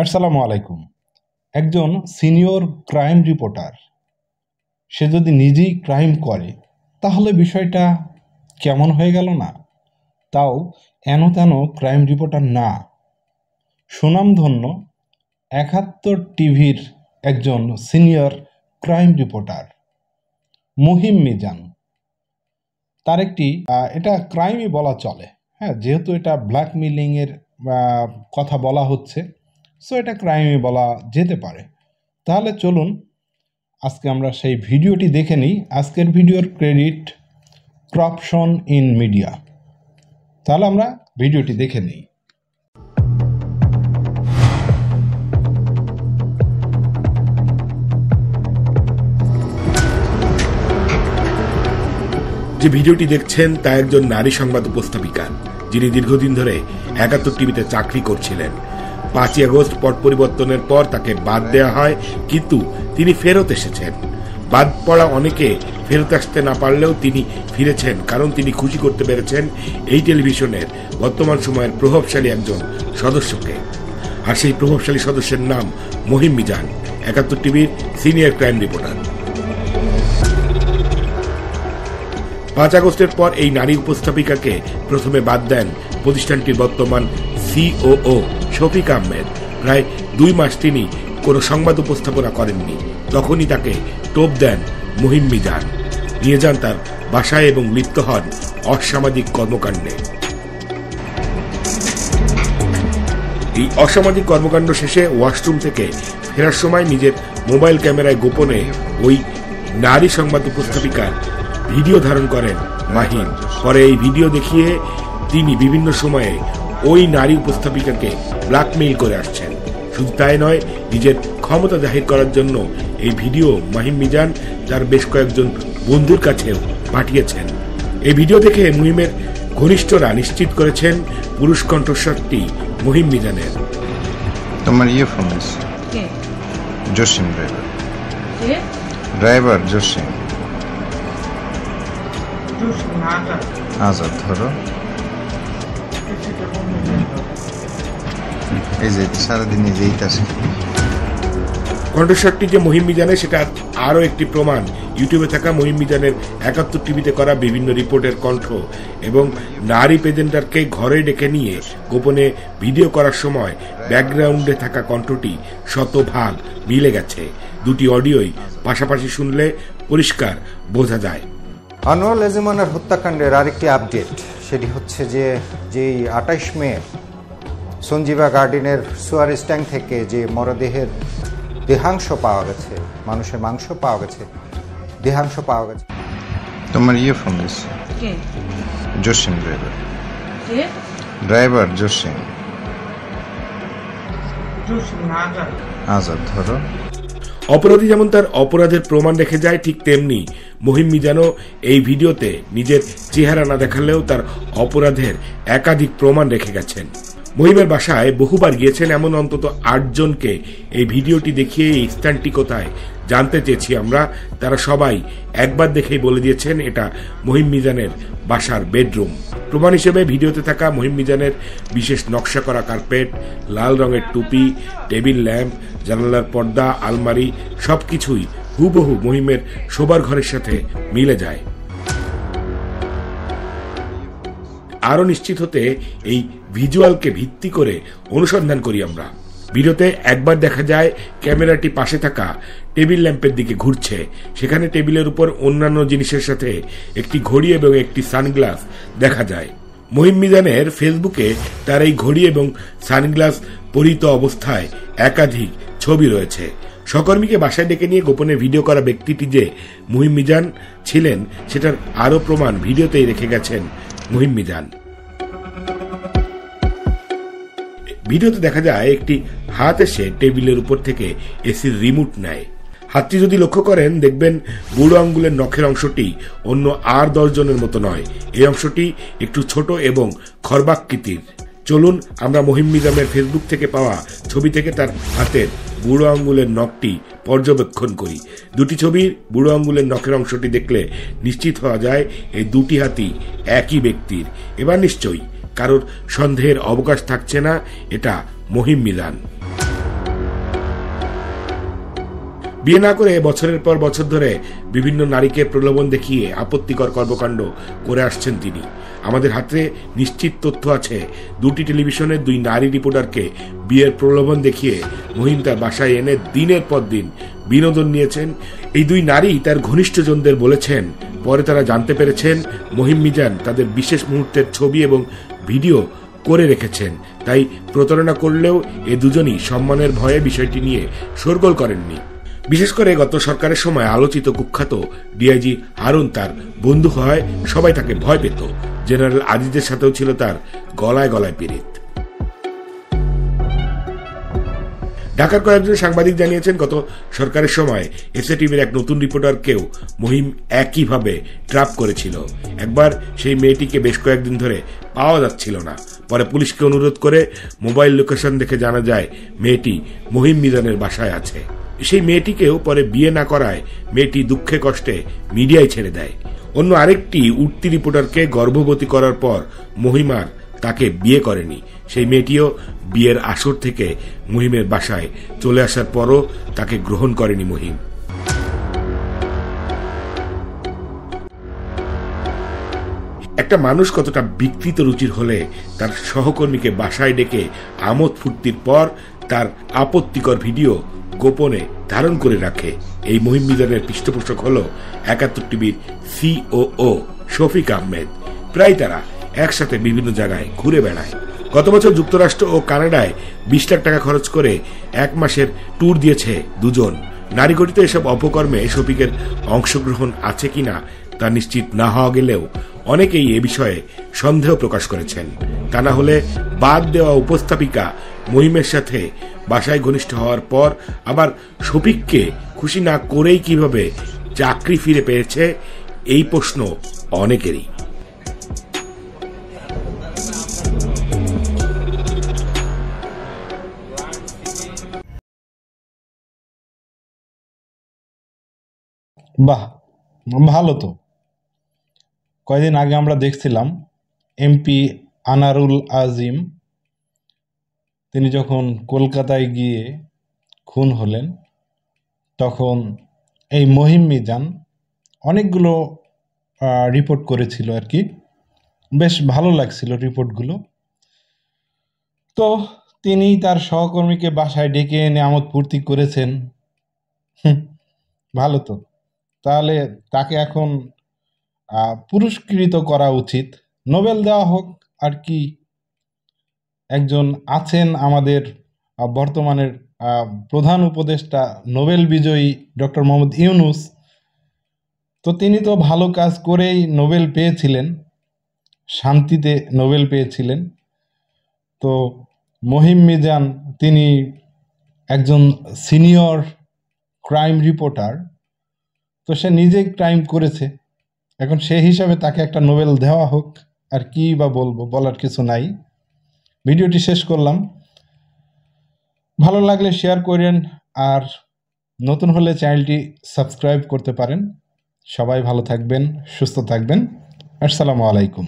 আসসালামু আলাইকুম। একজন সিনিয়র ক্রাইম রিপোর্টার সে যদি নিজেই ক্রাইম করে তাহলে বিষয়টা কেমন হয়ে গেল না? তাও তেন ক্রাইম রিপোর্টার না, সুনামধন্য ৭১ টিভির একজন senior crime reporter Mahim Mizan. তার একটি এটা ক্রাইমই বলা চলে, হ্যাঁ, যেহেতু এটা ব্ল্যাকমেইলিংয়ের কথা বলা হচ্ছে, সো এটা ক্রাইমই বলা যেতে পারে। তাহলে চলুন আজকে আমরা সেই ভিডিওটি দেখে নিই। আজকের ভিডিওর ক্রেডিট ক্রাপশন ইন মিডিয়া। তাহলে আমরা ভিডিওটি দেখে নিই। যে ভিডিওটি দেখছেন তা একজন নারী সংবাদ উপস্থাপিকা, যিনি দীর্ঘদিন ধরে ৭১ টিভিতে চাকরি করছিলেন। ৫ই আগস্ট পট পরিবর্তনের পর তাকে বাদ দেওয়া হয়, কিন্তু তিনি ফেরত এসেছেন। বাদ পড়া অনেকে ফেরত আসতে না পারলেও তিনি ফিরেছেন, কারণ তিনি খুশি করতে পেরেছেন এই টেলিভিশনের বর্তমান সময়ের প্রভাবশালী একজন সদস্যকে। আর সেই প্রভাবশালী সদস্যের নাম মহিম মিজান, ৭১ টিভির সিনিয়র ক্রাইম রিপোর্টার। ৫ আগস্টের পর এই নারী উপস্থাপিকাকে প্রথমে বাদ দেন প্রতিষ্ঠানটির বর্তমান সিওও শফিক আহমেদ। প্রায় ২ মাস তিনি কোনো সংবাদ উপস্থাপনা করেননি। তখনই তাকে টোপ দেন মহিম মিজান, নিয়ে যান তার বাসায় এবং লিপ্ত হন অসামাজিক কর্মকাণ্ডে। এই অসামাজিক কর্মকাণ্ড শেষে ওয়াশরুম থেকে ফেরার সময় নিজের মোবাইল ক্যামেরায় গোপনে ওই নারী সংবাদ উপস্থাপিকার ভিডিও ধারণ করেন মাহিম। পরে এই ভিডিও দেখিয়ে তিনি বিভিন্ন সময়ে ওই নারী উপস্থাপিকাকে ব্ল্যাকমেইল করে আসছেন। শুধু তাই নয়, নিজের ক্ষমতা জাহির করার জন্য এই ভিডিও মাহিম মিজান তার বেশ কয়েকজন বন্ধুর কাছেও পাঠিয়েছেন। এই ভিডিও দেখে মহিমের ঘনিষ্ঠরা নিশ্চিত করেছেন পুরুষ কণ্ঠস্বরটি মহিম মিজানের। তোমার ফোন জসিম ড্রাইভার জসিম আজাদ, ধরো এই যে সারাদিন নিজেই আসে। কণ্ঠস্বরটি যে মহিম মিজানের সেটা আরও একটি প্রমাণ ইউটিউবে থাকা মহিম মিজানের ৭১ টিভিতে করা বিভিন্ন রিপোর্টের কণ্ঠ এবং নারী প্রেজেন্টারকে ঘরে ডেকে নিয়ে গোপনে ভিডিও করার সময় ব্যাকগ্রাউন্ডে থাকা কণ্ঠটি শতভাগ মিলে গেছে। দুটি অডিওই পাশাপাশি শুনলে পরিষ্কার বোঝা যায়। আনোয়ার লেজিমানের হত্যাকাণ্ডের আরেকটি আপডেট, সেটি হচ্ছে যে ২৮ মে সঞ্জীবা গার্ডেনের সুয়ারেজ ট্যাঙ্ক থেকে যে মরদেহের দেহাংশ পাওয়া গেছে, মানুষের মাংস পাওয়া গেছে, দেহাংশ পাওয়া গেছে। তোমার ফোন জসিম ড্রাইভার জসিম আজাদ, ধরো। অপরাধী যেমন তার অপরাধের প্রমাণ রেখে যায়, ঠিক তেমনি মহিম মিজানও এই ভিডিওতে নিজের চেহারা না দেখালেও তার অপরাধের একাধিক প্রমাণ রেখে গেছেন। মহিমের বাসায় বহুবার গিয়েছেন এমন অন্তত ৮ জনকে এই ভিডিওটি দেখিয়ে এই স্থানটি কোথায় জানতে চেয়েছি আমরা। তারা সবাই একবার দেখেই বলে দিয়েছেন এটা মহিম মিজানের বাসার বেডরুম। প্রমাণ হিসেবে ভিডিওতে থাকা মহিম মিজানের বিশেষ নকশা করা কার্পেট, লাল রঙের টুপি, টেবিল ল্যাম্প, জানালার পর্দা, আলমারি সবকিছুই হুবহু মহিমের শোবার ঘরের সাথে মিলে যায়। আরো নিশ্চিত হতে এই ভিজুয়ালকে ভিত্তি করে অনুসন্ধান করি আমরা। ভিডিওতে একবার দেখা যায় ক্যামেরাটি পাশে থাকা টেবিল ল্যাম্পের দিকে ঘুরছে। সেখানে টেবিলের উপর অন্যান্য জিনিসের সাথে একটি ঘড়ি এবং একটি সানগ্লাস দেখা যায়। মহিম মিজানের ফেসবুকে তার এই ঘড়ি এবং সানগ্লাস পরিহিত অবস্থায় একাধিক ছবি রয়েছে। সহকর্মীকে বাসায় ডেকে নিয়ে গোপনে ভিডিও করা ব্যক্তিটি যে মহিম মিজান ছিলেন সেটার আরো প্রমাণ ভিডিওতেই রেখে গেছেন মহিম মিজান। ভিডিওতে দেখা যায় একটি হাত এসে টেবিলের উপর থেকে এসির রিমোট নেয়। হাতটি যদি লক্ষ্য করেন দেখবেন বুড়ো আঙ্গুলের নখের অংশটি অন্য আর ১০ জনের মতো নয়। এই অংশটি একটু ছোট এবং খর্বাকৃতির। চলুন আমরা মহিম মিজানের ফেসবুক থেকে পাওয়া ছবি থেকে তার হাতের বুড়ো আঙ্গুলের নখটি পর্যবেক্ষণ করি। দুটি ছবির বুড়ো আঙ্গুলের নখের অংশটি দেখলে নিশ্চিত হওয়া যায় এই দুটি হাতই একই ব্যক্তির। এবার নিশ্চয়ই কারোর সন্দেহের অবকাশ থাকছে না, এটা মহিম মিজান। বিয়ে না করে বছরের পর বছর ধরে বিভিন্ন নারীকে প্রলোভন দেখিয়ে আপত্তিকর কর্মকাণ্ড করে আসছেন তিনি। আমাদের হাতে নিশ্চিত তথ্য আছে, 2টি টেলিভিশনের 2 নারী রিপোর্টারকে বিয়ের প্রলোভন দেখিয়ে মহিম তার বাসায় এনে দিনের পর দিন বিনোদন নিয়েছেন। এই 2 নারী তার ঘনিষ্ঠজনদের বলেছেন, পরে তারা জানতে পেরেছেন মহিম মিজান তাদের বিশেষ মুহূর্তের ছবি এবং ভিডিও করে রেখেছেন। তাই প্রতারণা করলেও এ দুজনই সম্মানের ভয়ে বিষয়টি নিয়ে শোরগোল করেননি। বিশেষ করে গত সরকারের সময় আলোচিত কুখ্যাত ডিআইজি হারুন তার বন্ধু হয়, সবাই তাকে ভয় পেত। জেনারেল আজিজের সাথেও ছিল তার গলায় গলায় পীড়িত। ঢাকার কয়েকজন সাংবাদিক জানিয়েছেন, গত সরকারের সময় এসএটিভির এক নতুন রিপোর্টারকেও মহিম একইভাবে ট্র্যাপ করেছিল। একবার সেই মেয়েটিকে বেশ কয়েকদিন ধরে পাওয়া যাচ্ছিল না। পরে পুলিশকে অনুরোধ করে মোবাইল লোকেশন দেখে জানা যায় মেয়েটি মহিম মিজানের বাসায় আছে। সেই মেয়েটিকেও পরে বিয়ে না করায় মেয়েটি দুঃখে কষ্টে মিডিয়ায় ছেড়ে দেয়। অন্য আরেকটি উঠতি রিপোর্টারকে গর্ভবতী করার পর মহিমার তাকে বিয়ে করেনি। সেই মেয়েটিও বিয়ের আসর থেকে মহিমের বাসায় চলে আসার পরও তাকে গ্রহণ করেনি মহিম। একটা মানুষ কতটা বিকৃত রুচির হলে তার সহকর্মীকে বাসায় ডেকে আমোদ ফুর্তির পর তার আপত্তিকর ভিডিও গোপনে ধারণ করে রাখে। এই মহিম মিজানের পৃষ্ঠপোষক হল ৭১ টিভির সিওও শফিক আহমেদ। প্রায় তারা একসাথে বিভিন্ন জায়গায় ঘুরে বেড়ায়। গত বছর যুক্তরাষ্ট্র ও কানাডায় ২০ লাখ টাকা খরচ করে 1 মাসের ট্যুর দিয়েছে দুজন। নারী গঠিত এসব অপকর্মে শফিকের অংশগ্রহণ আছে কিনা তা নিশ্চিত না হওয়া গেলেও অনেকেই এ বিষয়ে সন্দেহ প্রকাশ করেছেন। তা না হলে বাদ দেওয়া উপস্থাপিকা মহিমের সাথে বাসায় ঘনিষ্ঠ হওয়ার পর আবার শফিককে খুশি না করেই কিভাবে চাকরি ফিরে পেয়েছে, এই প্রশ্ন অনেকেরই। বাহ, ভালো তো। কয়েকদিন আগে আমরা দেখছিলাম এমপি আনারুল আজিম, তিনি যখন কলকাতায় গিয়ে খুন হলেন তখন এই মহিম মিজান অনেকগুলো রিপোর্ট করেছিল আর কি। বেশ ভালো লাগছিল রিপোর্টগুলো। তো তিনি তার সহকর্মীকে বাসায় ডেকে এনে আমোদ ফুর্তি করেছেন। ভালো তো। তাহলে তাকে এখন পুরস্কৃত করা উচিত, নোবেল দেওয়া হোক আর কি। একজন আছেন আমাদের বর্তমানের প্রধান উপদেষ্টা, নোবেল বিজয়ী ডক্টর মোহাম্মদ ইউনূস। তো তিনি তো ভালো কাজ করেই নোবেল পেয়েছিলেন, শান্তিতে নোবেল পেয়েছিলেন। তো মহিম মিজান তিনি একজন সিনিয়র ক্রাইম রিপোর্টার, তো সে নিজেই ক্রাইম করেছে। এখন সেই হিসাবে তাকে একটা নোবেল দেওয়া হোক, আর কি বা বলবো, বলার কিছু নাই। ভিডিওটি শেষ করলাম। ভালো লাগলে শেয়ার করেন, আর নতুন হলে চ্যানেলটি সাবস্ক্রাইব করতে পারেন। সবাই ভালো থাকবেন, সুস্থ থাকবেন। আসসালামু আলাইকুম।